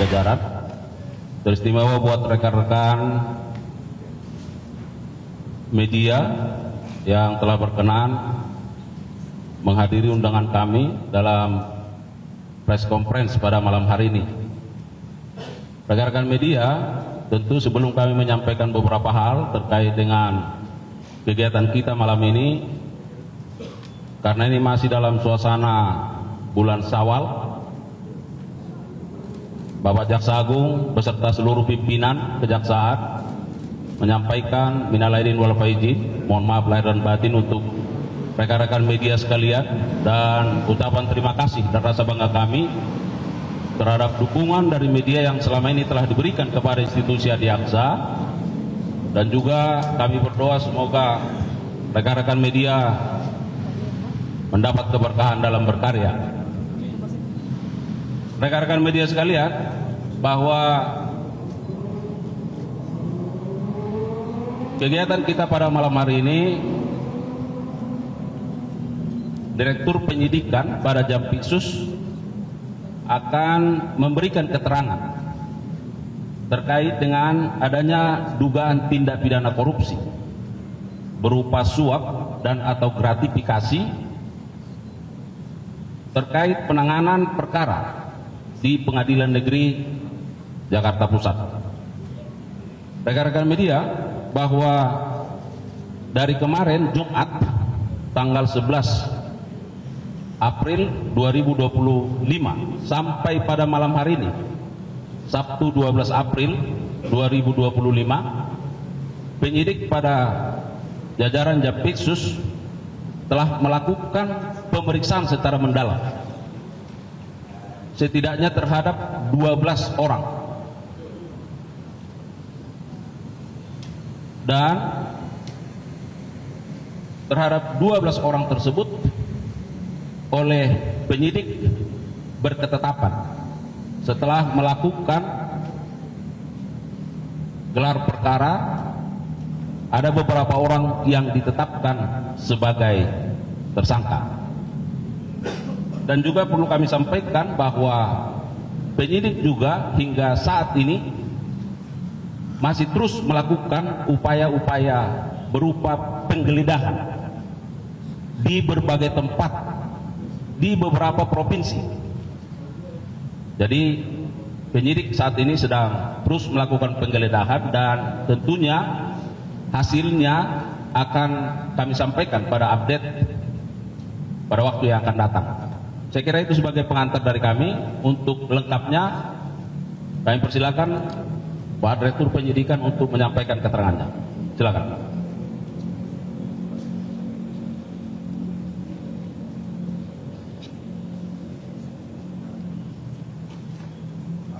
jajaran, teristimewa buat rekan-rekan media yang telah berkenan menghadiri undangan kami dalam press conference pada malam hari ini. Rekan-rekan media, tentu sebelum kami menyampaikan beberapa hal terkait dengan kegiatan kita malam ini, karena ini masih dalam suasana bulan Syawal, Bapak Jaksa Agung beserta seluruh pimpinan Kejaksaan menyampaikan minal aidin wal faizin, mohon maaf lahir dan batin untuk rekan-rekan media sekalian, dan ucapan terima kasih dan rasa bangga kami terhadap dukungan dari media yang selama ini telah diberikan kepada institusi Adiaksa, dan juga kami berdoa semoga rekan-rekan media mendapat keberkahan dalam berkarya. Rekan-rekan media sekalian, bahwa kegiatan kita pada malam hari ini, Direktur Penyidikan pada Jampitsus akan memberikan keterangan terkait dengan adanya dugaan tindak pidana korupsi berupa suap dan atau gratifikasi terkait penanganan perkara di Pengadilan Negeri Jakarta Pusat. Rekan-rekan media, bahwa dari kemarin Jumat tanggal 11 April 2025 sampai pada malam hari ini Sabtu 12 April 2025, penyidik pada jajaran Jampitsus telah melakukan pemeriksaan secara mendalam setidaknya terhadap 12 orang, dan terhadap 12 orang tersebut oleh penyidik berketetapan setelah melakukan gelar perkara, ada beberapa orang yang ditetapkan sebagai tersangka. Dan juga perlu kami sampaikan bahwa penyidik juga hingga saat ini masih terus melakukan upaya-upaya berupa penggeledahan di berbagai tempat di beberapa provinsi. Jadi penyidik saat ini sedang terus melakukan penggeledahan, dan tentunya hasilnya akan kami sampaikan pada update pada waktu yang akan datang. Saya kira itu sebagai pengantar dari kami. Untuk lengkapnya kami persilakan Pak Direktur Penyidikan untuk menyampaikan keterangannya. Silakan.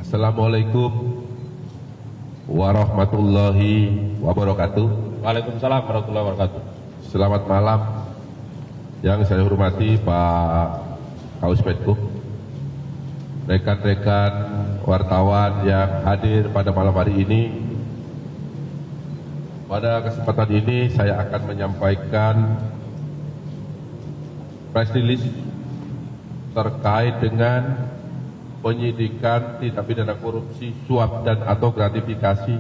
Assalamualaikum warahmatullahi wabarakatuh. Waalaikumsalam warahmatullahi wabarakatuh. Selamat malam yang saya hormati Pak Kaus Penkum, rekan-rekan wartawan yang hadir pada malam hari ini. Pada kesempatan ini saya akan menyampaikan press release terkait dengan penyidikan tindak pidana korupsi, suap dan atau gratifikasi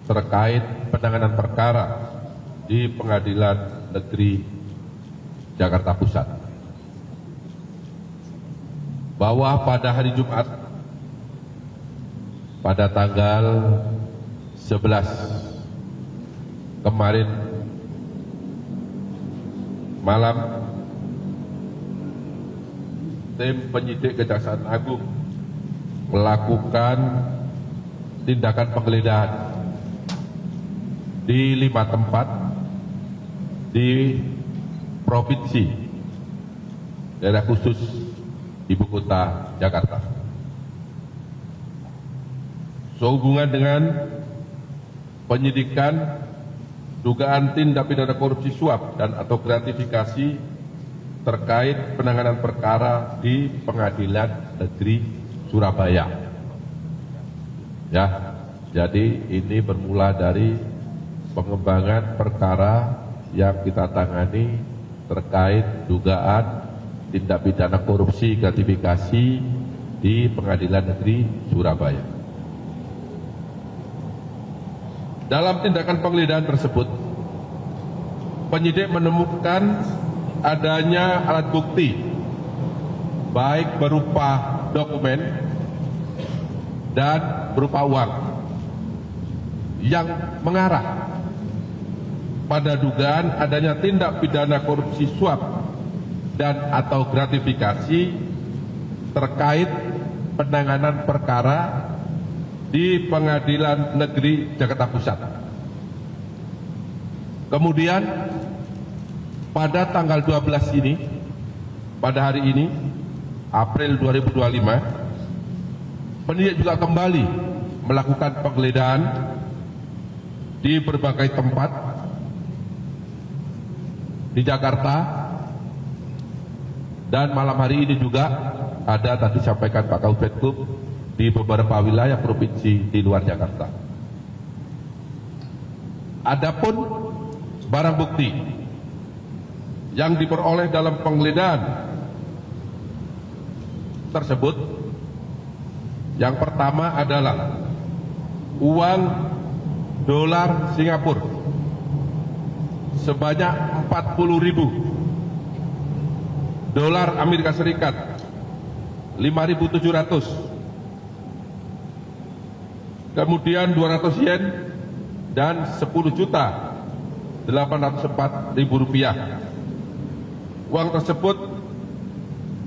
terkait penanganan perkara di Pengadilan Negeri Jakarta Pusat. Bahwa pada hari Jumat pada tanggal 11 kemarin malam, tim penyidik Kejaksaan Agung melakukan tindakan penggeledahan di 5 tempat di provinsi daerah khusus Ibu Kota Jakarta. Sehubungan dengan penyidikan dugaan tindak pidana korupsi suap dan atau gratifikasi terkait penanganan perkara di Pengadilan Negeri Surabaya. Ya, jadi ini bermula dari pengembangan perkara yang kita tangani terkait dugaan tindak pidana korupsi gratifikasi di Pengadilan Negeri Surabaya. Dalam tindakan penggeledahan tersebut, penyidik menemukan adanya alat bukti, baik berupa dokumen dan berupa uang, yang mengarah pada dugaan adanya tindak pidana korupsi suap dan atau gratifikasi terkait penanganan perkara di Pengadilan Negeri Jakarta Pusat. Kemudian pada tanggal 12 ini, pada hari ini, April 2025, penyidik juga kembali melakukan penggeledahan di berbagai tempat di Jakarta, dan malam hari ini juga ada tadi sampaikan Pak Kabupaten di beberapa wilayah provinsi di luar Jakarta. Adapun barang bukti yang diperoleh dalam penggeledahan tersebut, yang pertama adalah uang dolar Singapura sebanyak 40.000, dolar Amerika Serikat 5.700, kemudian 200 yen dan 10.804.000 rupiah. Uang tersebut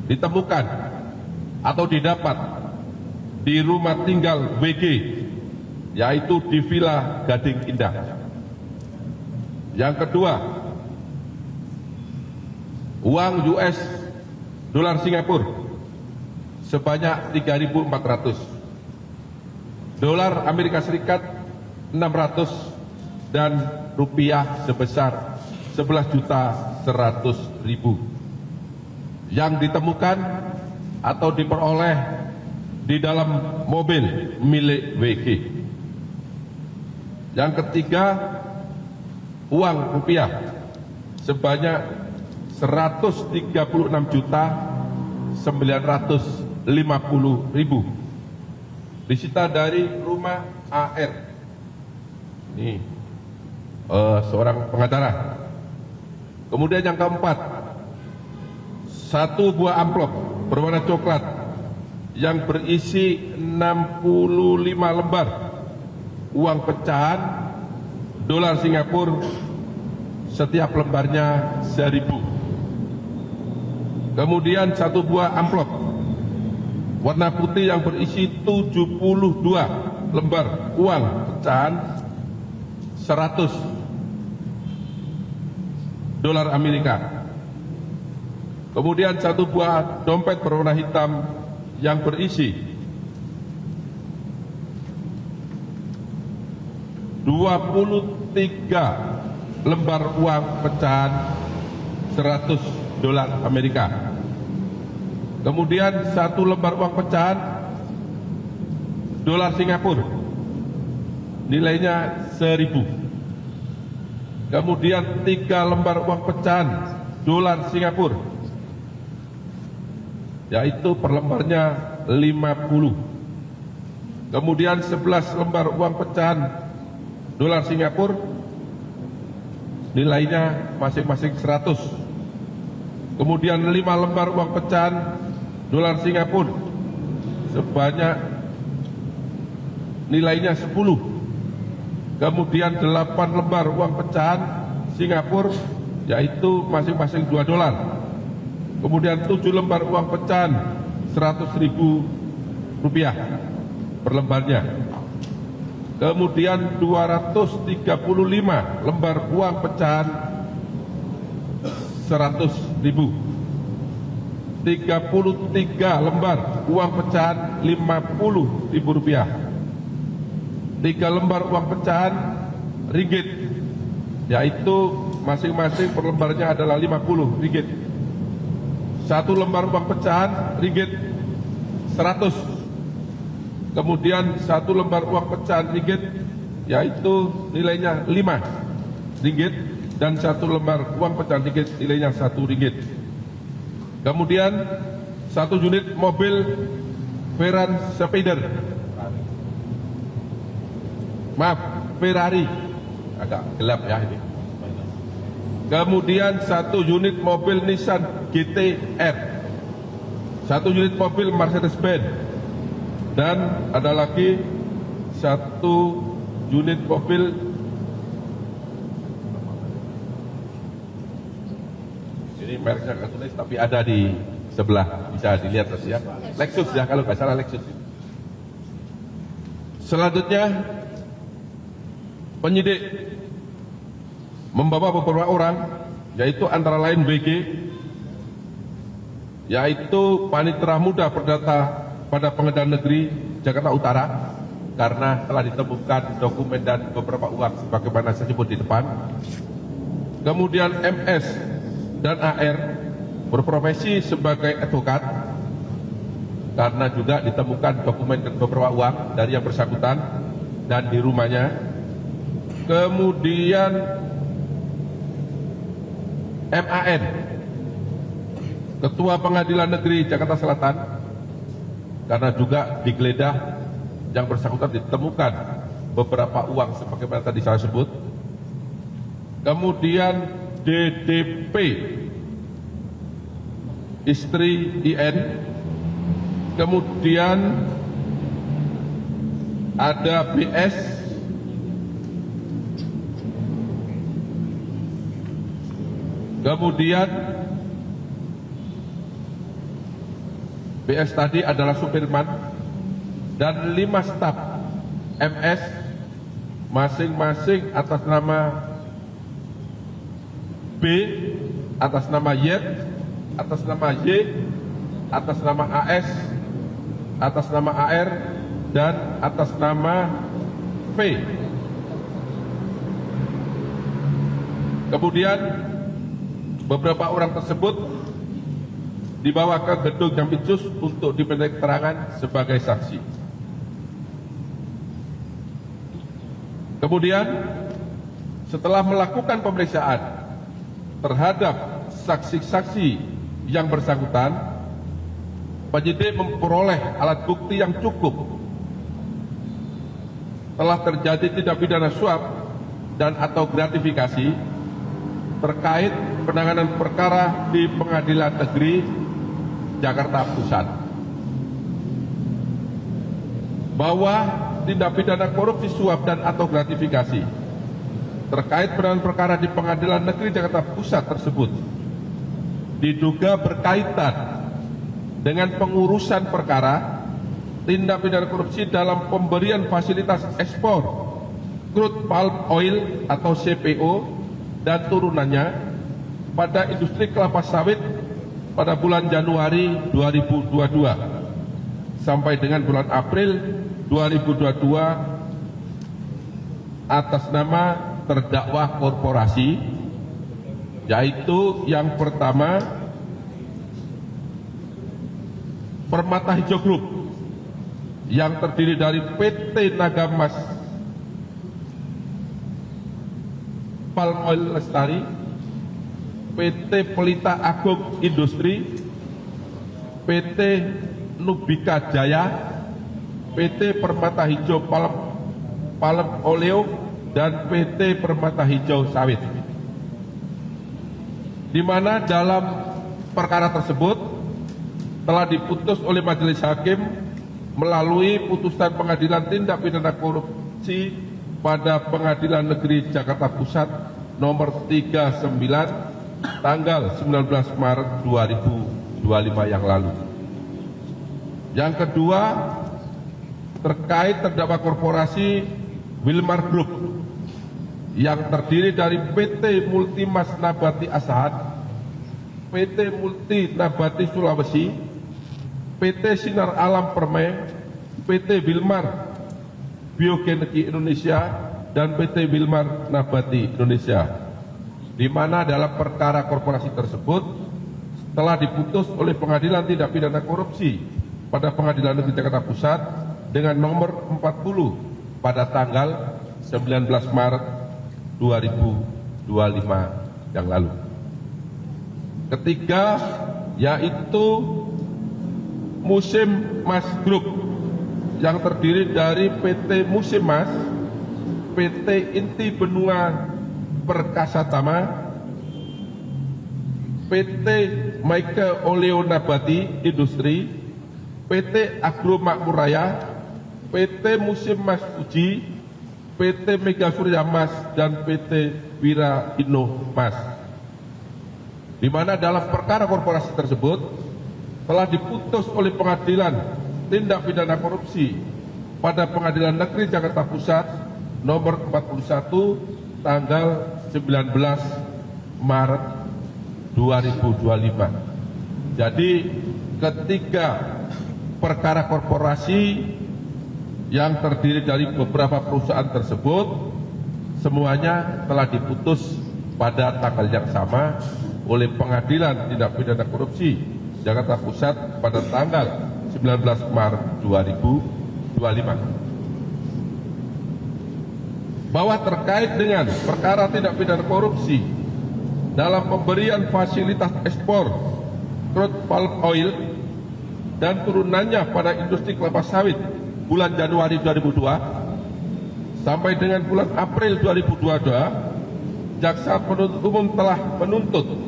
ditemukan atau didapat di rumah tinggal WG, yaitu di Villa Gading Indah. Yang kedua, uang US dolar Singapura sebanyak 3.400, dolar Amerika Serikat 600, dan rupiah sebesar 11.100.000 yang ditemukan atau diperoleh di dalam mobil milik WG. Yang ketiga, uang rupiah sebanyak 136.950.000 disita dari rumah AR. Ini seorang pengacara. Kemudian yang keempat, satu buah amplop berwarna coklat yang berisi 65 lembar uang pecahan dolar Singapura, setiap lembarnya 1.000. Kemudian satu buah amplop warna putih yang berisi 72 lembar uang pecahan 100 dolar Amerika. Kemudian satu buah dompet berwarna hitam yang berisi 23 lembar uang pecahan 100 dolar Amerika. Kemudian satu lembar uang pecahan dolar Singapura, nilainya 1.000. Kemudian 3 lembar uang pecahan dolar Singapura, yaitu per lembarnya 50. Kemudian 11 lembar uang pecahan dolar Singapura, nilainya masing-masing 100. Kemudian 5 lembar uang pecahan dolar Singapura sebanyak nilainya 10. Kemudian 8 lembar uang pecahan Singapura, yaitu masing-masing 2 dolar. Kemudian 7 lembar uang pecahan 100.000 rupiah per lembarnya. Kemudian 235 lembar uang pecahan 100.000. 33 lembar uang pecahan 50.000 rupiah. 3 lembar uang pecahan ringgit, yaitu masing-masing per lembarnya adalah 50 ringgit. 1 lembar uang pecahan ringgit 100. Kemudian 1 lembar uang pecahan ringgit, yaitu nilainya 5 ringgit, dan 1 lembar uang pecahan ringgit nilainya 1 ringgit. Kemudian 1 unit mobil Ferrari, agak gelap ya ini. Kemudian 1 unit mobil Nissan GT-R, 1 unit mobil Mercedes-Benz, dan ada lagi 1 unit mobil ini mereknya nggak tulis tapi ada di sebelah, bisa dilihat ya, Lexus ya kalau nggak salah Lexus. Selanjutnya penyidik membawa beberapa orang, yaitu antara lain BG, yaitu Panitera Muda Perdata pada Pengadilan Negeri Jakarta Utara, karena telah ditemukan dokumen dan beberapa uang sebagaimana saya sebut di depan. Kemudian MS dan AR berprofesi sebagai advokat, karena juga ditemukan dokumen dan beberapa uang dari yang bersangkutan dan di rumahnya. Kemudian MAN, Ketua Pengadilan Negeri Jakarta Selatan, karena juga digeledah yang bersangkutan ditemukan beberapa uang sebagaimana tadi saya sebut. Kemudian DDP, istri IN. Kemudian ada BS, kemudian BS tadi adalah supirman, dan 5 staf MS masing-masing atas nama B, atas nama Y, atas nama Y, atas nama AS, atas nama AR, dan atas nama V. Kemudian beberapa orang tersebut dibawa ke gedung Jampitsus untuk dimintai keterangan sebagai saksi. Kemudian setelah melakukan pemeriksaan terhadap saksi-saksi yang bersangkutan, penyidik memperoleh alat bukti yang cukup. Telah terjadi tindak pidana suap dan atau gratifikasi terkait penanganan perkara di Pengadilan Negeri Jakarta Pusat, bahwa tindak pidana korupsi suap dan atau gratifikasi terkait penanganan perkara di Pengadilan Negeri Jakarta Pusat tersebut diduga berkaitan dengan pengurusan perkara tindak pidana korupsi dalam pemberian fasilitas ekspor crude palm oil atau CPO dan turunannya pada industri kelapa sawit pada bulan Januari 2022 sampai dengan bulan April 2022 atas nama terdakwa korporasi, yaitu yang pertama Permata Hijau Group yang terdiri dari PT Nagamas Palm Oil Lestari, PT Pelita Agung Industri, PT Nubika Jaya, PT Permata Hijau Palm Oleo, dan PT Permata Hijau Sawit. Di mana dalam perkara tersebut telah diputus oleh majelis hakim melalui putusan Pengadilan Tindak Pidana Korupsi pada Pengadilan Negeri Jakarta Pusat nomor 39 tanggal 19 Maret 2025 yang lalu. Yang kedua, terkait terdakwa korporasi Wilmar Group yang terdiri dari PT Multimas Nabati Asahan, PT Multi Nabati Sulawesi, PT Sinar Alam Permai, PT Wilmar Biogenetik Indonesia, dan PT Wilmar Nabati Indonesia, di mana dalam perkara korporasi tersebut telah diputus oleh Pengadilan Tindak Pidana Korupsi pada Pengadilan Negeri Jakarta Pusat dengan nomor 40 pada tanggal 19 Maret 2025 yang lalu. Ketiga, yaitu Musim Mas Group yang terdiri dari PT Musim Mas, PT Inti Benua Perkasa Tama, PT Maike Oleo Nabati Industri, PT Agro Makmur Raya, PT Musim Mas Fuji, PT Mega Surya Mas, dan PT Wira Inno Mas. Di mana dalam perkara korporasi tersebut telah diputus oleh Pengadilan Tindak Pidana Korupsi pada Pengadilan Negeri Jakarta Pusat nomor 41 tanggal 19 Maret 2025. Jadi ketiga perkara korporasi yang terdiri dari beberapa perusahaan tersebut semuanya telah diputus pada tanggal yang sama oleh Pengadilan Tindak Pidana Korupsi Jakarta Pusat pada tanggal 19 Maret 2025. Bahwa terkait dengan perkara tindak pidana korupsi dalam pemberian fasilitas ekspor crude palm oil dan turunannya pada industri kelapa sawit bulan Januari 2002 sampai dengan bulan April 2022, jaksa penuntut umum telah menuntut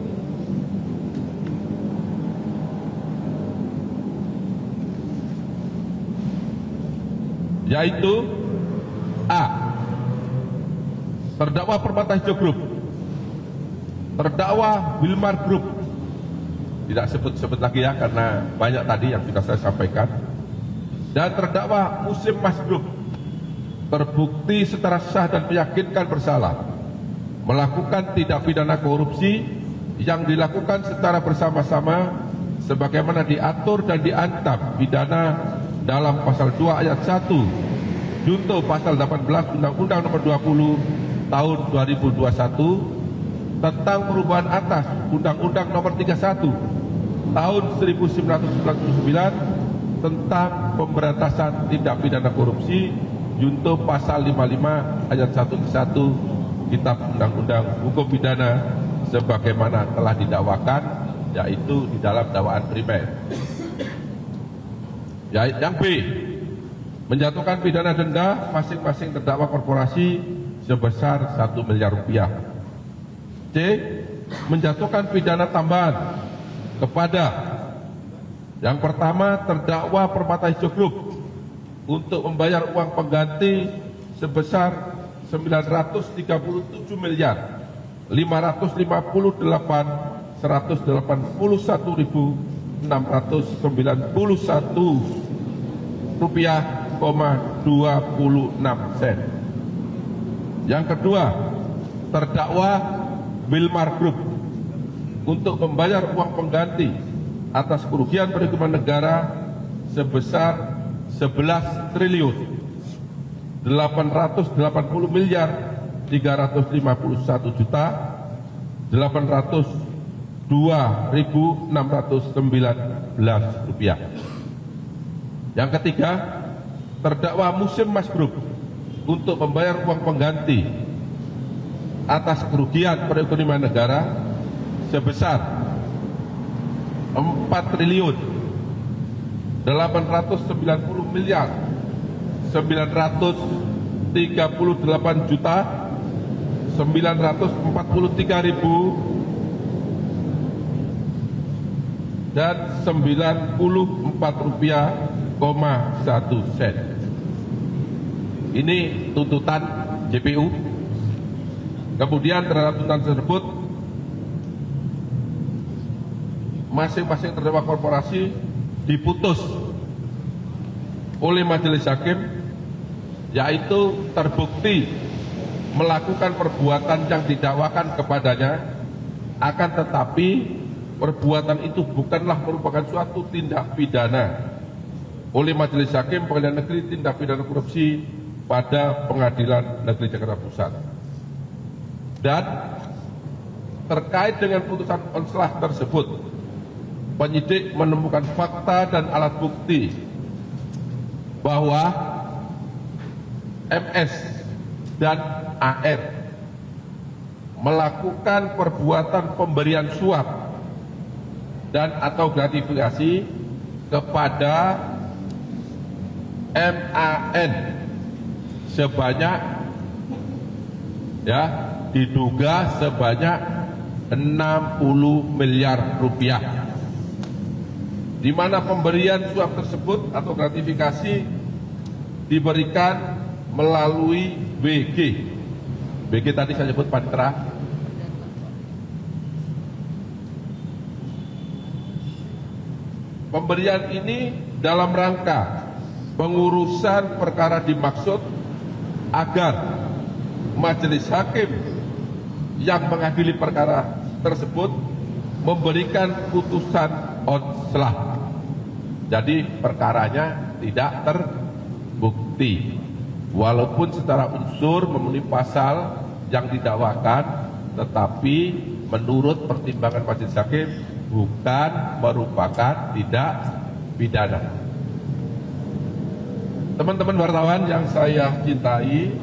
yaitu A. Terdakwa Permata Hijau Group, terdakwa Wilmar Group, tidak sebut-sebut lagi ya karena banyak tadi yang sudah saya sampaikan, dan terdakwa Musim Mas Group terbukti secara sah dan meyakinkan bersalah melakukan tindak pidana korupsi yang dilakukan secara bersama-sama sebagaimana diatur dan diancam pidana dalam pasal 2 ayat 1 junto pasal 18 Undang-Undang Nomor 20 Tahun 2021 tentang perubahan atas Undang-Undang Nomor 31 Tahun 1999 tentang pemberantasan tindak pidana korupsi junto pasal 55 ayat 1 ke 1 Kitab Undang-Undang Hukum Pidana sebagaimana telah didakwakan, yaitu di dalam dakwaan primer. Yang B, menjatuhkan pidana denda masing-masing terdakwa korporasi sebesar 1 miliar rupiah. C, menjatuhkan pidana tambahan kepada yang pertama terdakwa Permata Hijau Group untuk membayar uang pengganti sebesar 937 miliar 558 181.691 rupiah, 26 sen. Yang kedua, terdakwa Wilmar Group untuk membayar uang pengganti atas kerugian perekonomian negara sebesar 11 triliun 880 miliar 351 juta 802.619 rupiah. Yang ketiga, terdakwa Musim Mas Group untuk membayar uang pengganti atas kerugian perekonomian negara sebesar 4 triliun 890 miliar 938 juta 943.000 dan 94 rupiah, 1 sen. Ini tuntutan JPU. Kemudian terhadap tuntutan tersebut masing-masing terdakwa korporasi diputus oleh majelis hakim, yaitu terbukti melakukan perbuatan yang didakwakan kepadanya, akan tetapi perbuatan itu bukanlah merupakan suatu tindak pidana oleh majelis hakim Pengadilan Negeri Tindak Pidana Korupsi pada Pengadilan Negeri Jakarta Pusat. Dan terkait dengan putusan onslah tersebut, penyidik menemukan fakta dan alat bukti bahwa MS dan AR melakukan perbuatan pemberian suap dan atau gratifikasi kepada MAN sebanyak, ya, diduga sebanyak 60 miliar rupiah, di mana pemberian suap tersebut atau gratifikasi diberikan melalui WG. WG tadi saya sebut panitera. Pemberian ini dalam rangka pengurusan perkara dimaksud agar majelis hakim yang mengadili perkara tersebut memberikan putusan onslah. Jadi perkaranya tidak terbukti, walaupun secara unsur memenuhi pasal yang didakwakan, tetapi menurut pertimbangan majelis hakim bukan merupakan tindak pidana. Teman-teman wartawan yang saya cintai,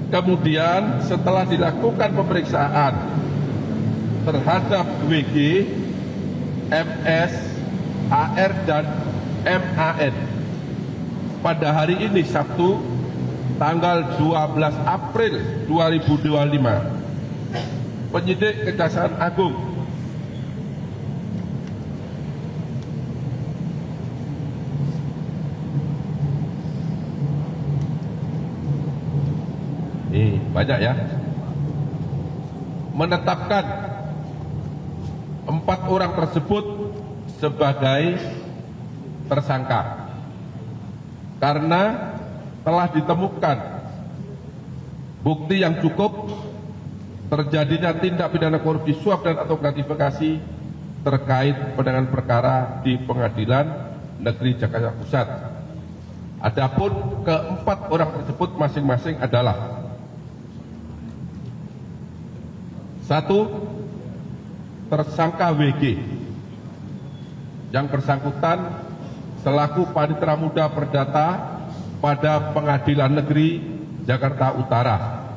kemudian setelah dilakukan pemeriksaan terhadap WG, MS, AR, dan MAN pada hari ini Sabtu tanggal 12 April 2025, penyidik Kejaksaan Agung ini banyak, ya, menetapkan 4 orang tersebut sebagai tersangka karena telah ditemukan bukti yang cukup terjadinya tindak pidana korupsi suap dan atau gratifikasi terkait penanganan perkara di Pengadilan Negeri Jakarta Pusat. Adapun keempat orang tersebut masing-masing adalah: 1. Tersangka WG yang bersangkutan selaku Panitera Muda Perdata pada Pengadilan Negeri Jakarta Utara.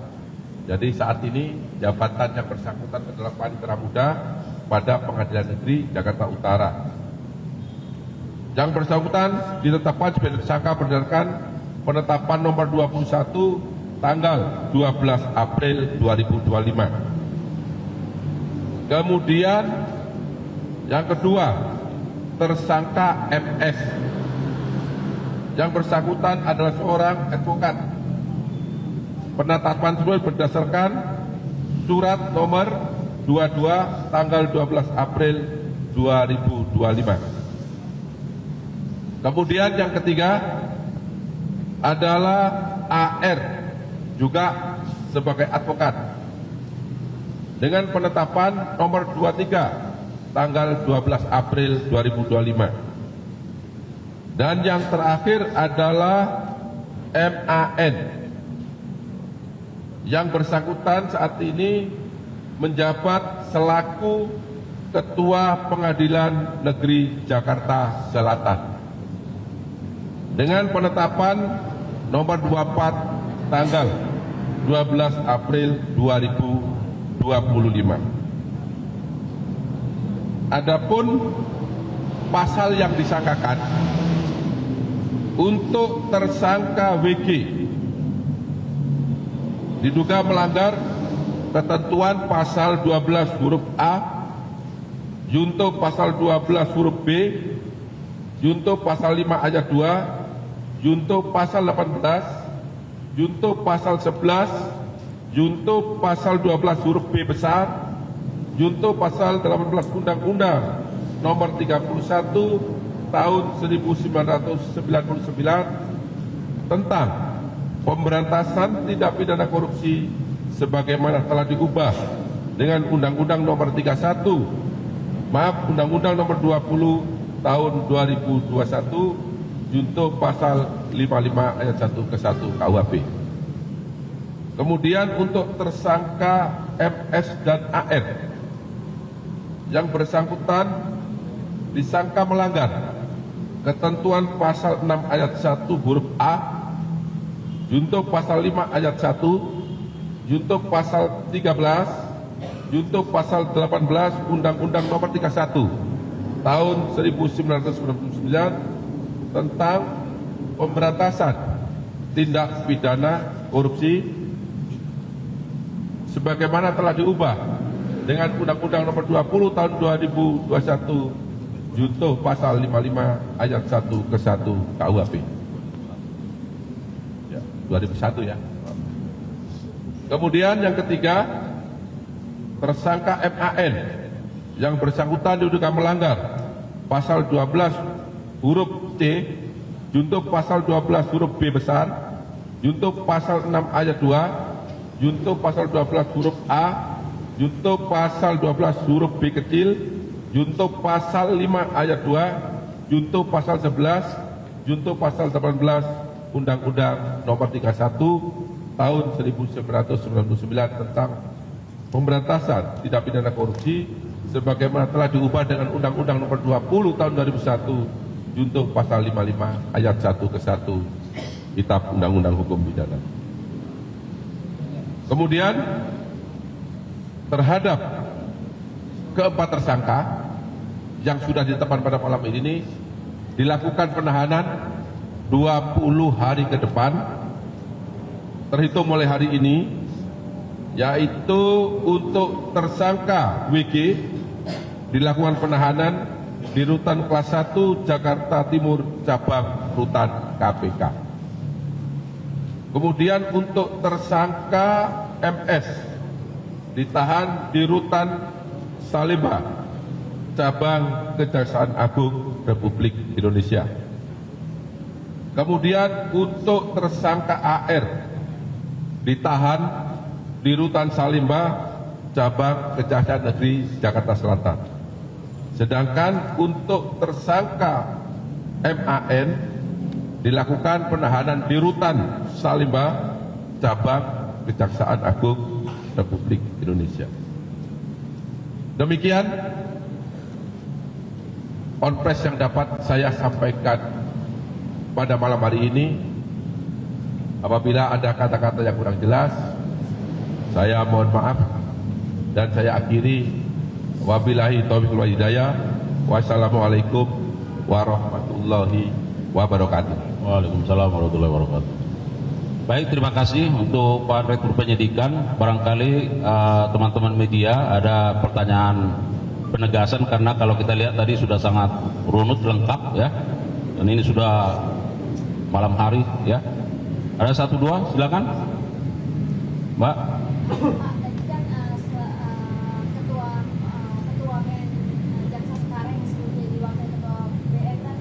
Jadi saat ini jabatan yang bersangkutan adalah Panitera Muda pada Pengadilan Negeri Jakarta Utara. Yang bersangkutan ditetapkan sebagai tersangka berdasarkan penetapan nomor 21 tanggal 12 April 2025. Kemudian yang kedua, tersangka MS yang bersangkutan adalah seorang advokat. Penetapan tersebut berdasarkan surat nomor 22 tanggal 12 April 2025. Kemudian yang ketiga adalah AR, juga sebagai advokat, dengan penetapan nomor 23 tanggal 12 April 2025. Dan yang terakhir adalah MAN yang bersangkutan saat ini menjabat selaku Ketua Pengadilan Negeri Jakarta Selatan dengan penetapan nomor 24 tanggal 12 April 2025. Adapun pasal yang disangkakan untuk tersangka WG diduga melanggar ketentuan pasal 12 huruf A, junto pasal 12 huruf B, junto pasal 5 ayat 2, junto pasal 18, junto pasal 11, junto pasal 12 huruf B besar, junto pasal 18 Undang-Undang nomor 31 tahun 1999 tentang pemberantasan tindak pidana korupsi sebagaimana telah diubah dengan Undang-Undang nomor 31, Undang-Undang nomor 20 tahun 2021, junto pasal 55 ayat 1 ke 1 KUHP. Kemudian untuk tersangka MS dan AN yang bersangkutan disangka melanggar ketentuan pasal 6 ayat 1 huruf A, junto pasal 5 ayat 1, junto pasal 13, junto pasal 18 Undang-Undang nomor 31 tahun 1999 tentang pemberantasan tindak pidana korupsi sebagaimana telah diubah dengan Undang-Undang Nomor 20 Tahun 2021 junto pasal 55 ayat 1 ke 1 KUHP. Ya, 2001 ya. Kemudian yang ketiga, tersangka MAN yang bersangkutan diduga melanggar pasal 12 huruf C junto pasal 12 huruf B besar, junto pasal 6 ayat 2, junto pasal 12 huruf A, junto pasal 12 huruf B kecil, junto pasal 5 ayat 2, junto pasal 11, junto pasal 18 Undang-Undang Nomor 31 Tahun 1999 tentang pemberantasan tindak pidana korupsi sebagaimana telah diubah dengan Undang-Undang Nomor 20 Tahun 2001 junto pasal 55 ayat 1 ke 1 Kitab Undang-Undang Hukum Pidana. Kemudian terhadap keempat tersangka yang sudah ditetapkan pada malam ini dilakukan penahanan 20 hari ke depan terhitung mulai hari ini, yaitu untuk tersangka WG dilakukan penahanan di Rutan Kelas 1 Jakarta Timur Cabang Rutan KPK. Kemudian untuk tersangka MS ditahan di Rutan Salemba Cabang Kejaksaan Agung Republik Indonesia. Kemudian untuk tersangka AR ditahan di Rutan Salemba Cabang Kejaksaan Negeri Jakarta Selatan. Sedangkan untuk tersangka MAN dilakukan penahanan di Rutan Salemba Cabang Kejaksaan Agung Republik Indonesia. Demikian konfres yang dapat saya sampaikan pada malam hari ini. Apabila ada kata-kata yang kurang jelas, saya mohon maaf dan saya akhiri. Wabillahi taufiq wal hidayah. Wassalamualaikum warahmatullahi wabarakatuh. Waalaikumsalam warahmatullahi wabarakatuh. Baik, terima kasih untuk Pak Direktur Penyidikan. Barangkali teman-teman media ada pertanyaan penegasan karena kalau kita lihat tadi sudah sangat runut lengkap ya. Dan ini sudah malam hari ya. Ada satu dua, silakan, Mbak. Tadi kan ketua BN jaksa sekarang yang sebelumnya jadi wakil ketua BN kan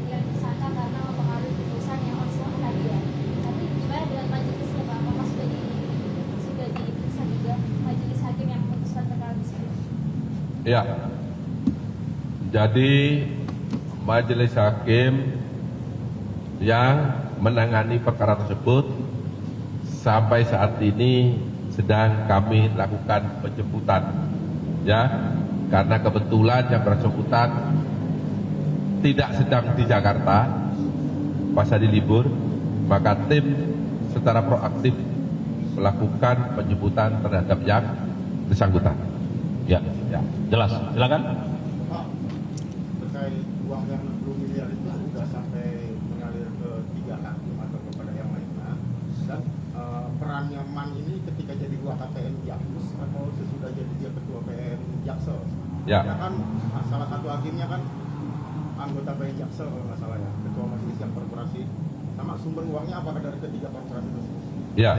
yang disangka karena mempengaruhi putusan yang maksud tadi ya. Tapi gimana dengan majelisnya Pak? Apakah sudah diperiksa juga majelis hakim yang memutuskan perkara tersebut? Ya. Jadi majelis hakim yang menangani perkara tersebut sampai saat ini sedang kami lakukan penjemputan ya, karena kebetulan yang bersangkutan tidak sedang di Jakarta pas hari libur, maka tim secara proaktif melakukan penjemputan terhadap yang bersangkutan. Ya, jelas, silakan. Pak, terkait uang yang 60 miliar itu sudah sampai mengalir ke 3 hakim atau kepada yang lainnya, dan perannya MAN ini ketika jadi ketua KPN Jakpus atau sesudah jadi dia ketua PN Jaksel. Ya. Kan salah satu hakimnya kan anggota PN Jaksel kalau nggak salah ya, ketua majelis yang korporasi. Sama sumber uangnya apakah dari ketiga korporasi tersebut? Ya.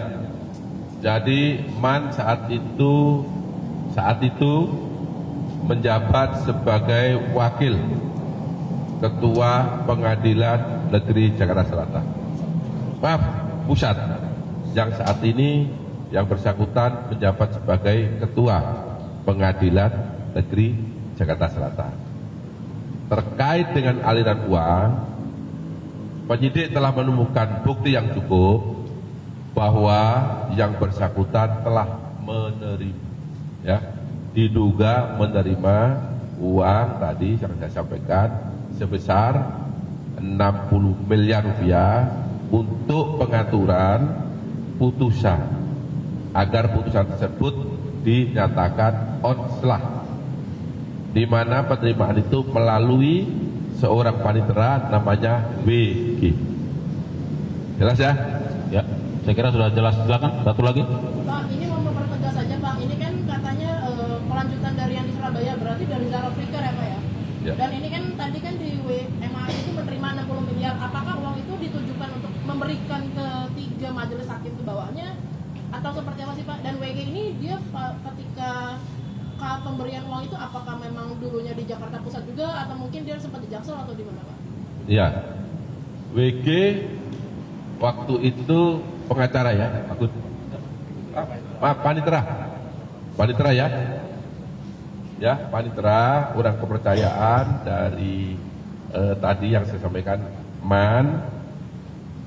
Jadi MAN saat itu menjabat sebagai wakil Ketua Pengadilan Negeri Jakarta Selatan. Maaf, pusat. Yang saat ini yang bersangkutan menjabat sebagai Ketua Pengadilan Negeri Jakarta Selatan. Terkait dengan aliran uang, penyidik telah menemukan bukti yang cukup bahwa yang bersangkutan telah menerima, ya, diduga menerima uang tadi yang saya sampaikan sebesar 60 miliar rupiah untuk pengaturan putusan agar putusan tersebut dinyatakan onslah di mana penerimaan itu melalui seorang panitera namanya WG. Jelas ya? Ya, saya kira sudah jelas. Silakan satu lagi. Pak, ini mau mempertegas saja Pak, ini kan katanya kelanjutan dari yang di Surabaya, berarti dari Zara Flicker ya Pak ya? Ya. Dan ini kan tadi kan di MAI itu menerima 60 miliar, apakah uang itu ditujukan untuk memberikan ke 3 majelis hakim ke bawahnya atau seperti apa sih Pak? Dan WG ini dia ketika pemberian uang itu apakah memang dulunya di Jakarta Pusat juga atau mungkin dia sempat di Jaksel atau di mana Pak? Ya, WG waktu itu pengacara ya, panitera ya. Ya, panitera, orang kepercayaan dari tadi yang saya sampaikan, MAN,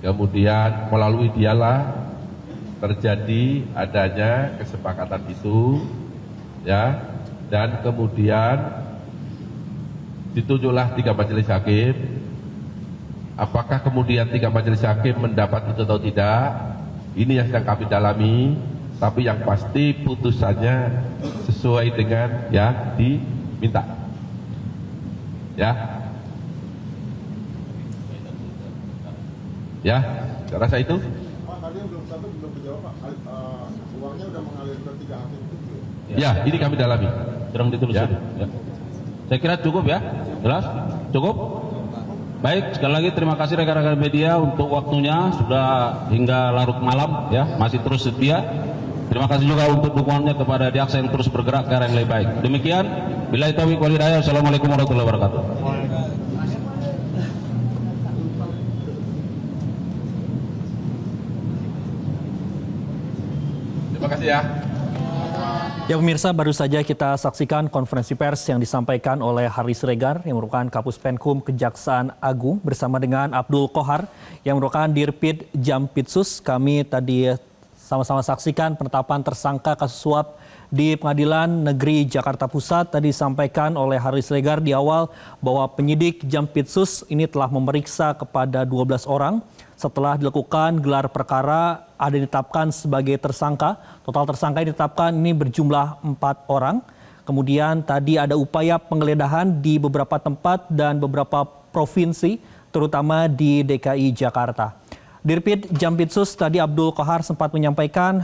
kemudian melalui dialah terjadi adanya kesepakatan itu, ya, dan kemudian ditunjuklah 3 majelis hakim. Apakah kemudian 3 majelis hakim mendapat itu atau tidak? Ini yang sedang kami dalami. Tapi yang pasti putusannya sesuai dengan yang diminta. Ya. Ya, saya rasa itu. Pak, tadi yang belum sampai belum dijawab Pak. Uangnya udah mengalir ke 3 hakim itu belum? Ya, ini kami dalami. Sedang ditelusuri. Ya. Saya kira cukup ya. Jelas? Cukup? Baik, sekali lagi terima kasih rekan-rekan media untuk waktunya, sudah hingga larut malam ya, masih terus setia. Terima kasih juga untuk dukungannya kepada Jaksa yang terus bergerak ke arah yang lebih baik. Demikian, billahi taufiq wal hidayah. Wassalamualaikum warahmatullahi wabarakatuh. Terima kasih ya. Ya pemirsa, baru saja kita saksikan konferensi pers yang disampaikan oleh Haris Siregar yang merupakan Kapus Penkum Kejaksaan Agung bersama dengan Abdul Qohar yang merupakan Dirpid Jampitsus. Kami tadi sama-sama saksikan penetapan tersangka kasus suap di Pengadilan Negeri Jakarta Pusat. Tadi disampaikan oleh Haris Siregar di awal bahwa penyidik Jampitsus ini telah memeriksa kepada 12 orang. Setelah dilakukan gelar perkara, ada yang ditetapkan sebagai tersangka. Total tersangka yang ditetapkan ini berjumlah 4 orang. Kemudian tadi ada upaya penggeledahan di beberapa tempat dan beberapa provinsi, terutama di DKI Jakarta. Dirpid Jampitsus tadi Abdul Qohar sempat menyampaikan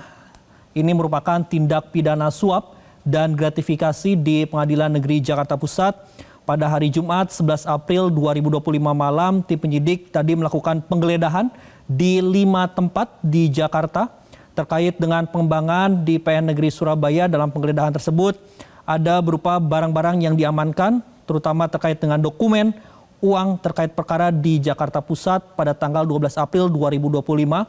ini merupakan tindak pidana suap dan gratifikasi di Pengadilan Negeri Jakarta Pusat. Pada hari Jumat 11 April 2025 malam, tim penyidik tadi melakukan penggeledahan di 5 tempat di Jakarta terkait dengan pengembangan di PN Negeri Surabaya. Dalam penggeledahan tersebut ada berupa barang-barang yang diamankan, terutama terkait dengan dokumen, uang terkait perkara di Jakarta Pusat pada tanggal 12 April 2025.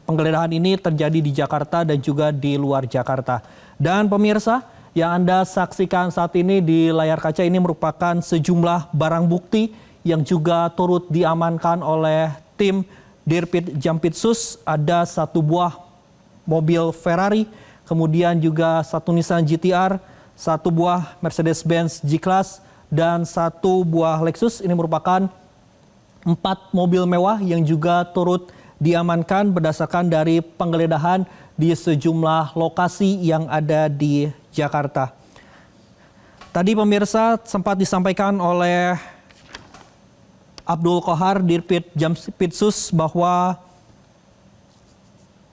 Penggeledahan ini terjadi di Jakarta dan juga di luar Jakarta. Dan pemirsa, yang Anda saksikan saat ini di layar kaca ini merupakan sejumlah barang bukti yang juga turut diamankan oleh tim Dirpid Jampitsus. Ada 1 buah mobil Ferrari, kemudian juga 1 Nissan GTR, 1 buah Mercedes-Benz G-Class, dan 1 buah Lexus. Ini merupakan 4 mobil mewah yang juga turut diamankan berdasarkan dari penggeledahan di sejumlah lokasi yang ada di Jakarta. Tadi pemirsa sempat disampaikan oleh Abdul Qohar Dirpid Jampitsus bahwa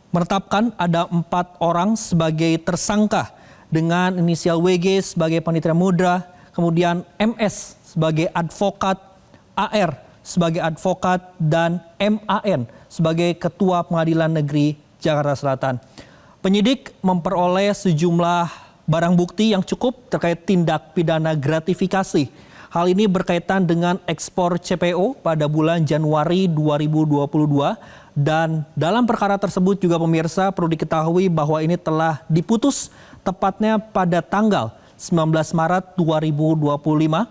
menetapkan ada 4 orang sebagai tersangka dengan inisial WG sebagai panitera mudra, kemudian MS sebagai advokat, AR sebagai advokat, dan MAN sebagai ketua Pengadilan Negeri Jakarta Selatan. Penyidik memperoleh sejumlah barang bukti yang cukup terkait tindak pidana gratifikasi. Hal ini berkaitan dengan ekspor CPO pada bulan Januari 2022. Dan dalam perkara tersebut juga pemirsa perlu diketahui bahwa ini telah diputus tepatnya pada tanggal 19 Maret 2025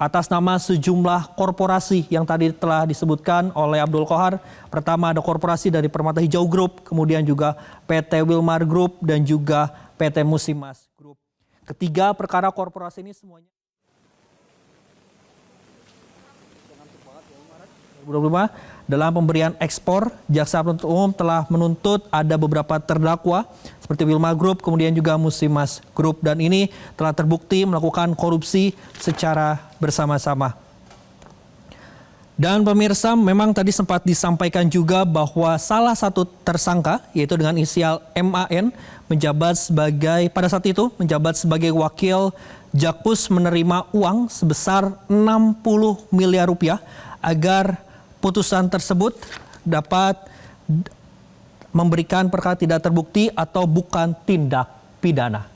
atas nama sejumlah korporasi yang tadi telah disebutkan oleh Abdul Qohar. Pertama ada korporasi dari Permata Hijau Group, kemudian juga PT Wilmar Group, dan juga PT Musimas Group. Ketiga perkara korporasi ini semuanya 2025 2025 dalam pemberian ekspor, jaksa penuntut umum telah menuntut ada beberapa terdakwa seperti Wilma Group, kemudian juga Musimas Group, dan ini telah terbukti melakukan korupsi secara bersama-sama. Dan pemirsa, memang tadi sempat disampaikan juga bahwa salah satu tersangka, yaitu dengan inisial MAN, pada saat itu menjabat sebagai wakil Jakpus, menerima uang sebesar 60 miliar rupiah agar putusan tersebut dapat memberikan perkara tidak terbukti atau bukan tindak pidana.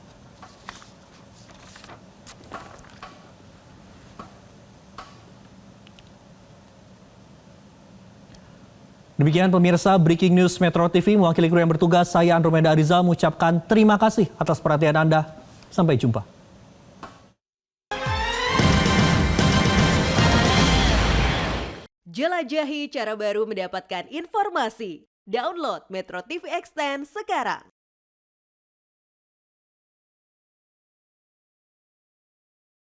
Demikian pemirsa, Breaking News Metro TV, mewakili kru yang bertugas, saya Andromeda Arizal mengucapkan terima kasih atas perhatian Anda. Sampai jumpa. Jelajahi cara baru mendapatkan informasi. Download Metro TV Extend sekarang.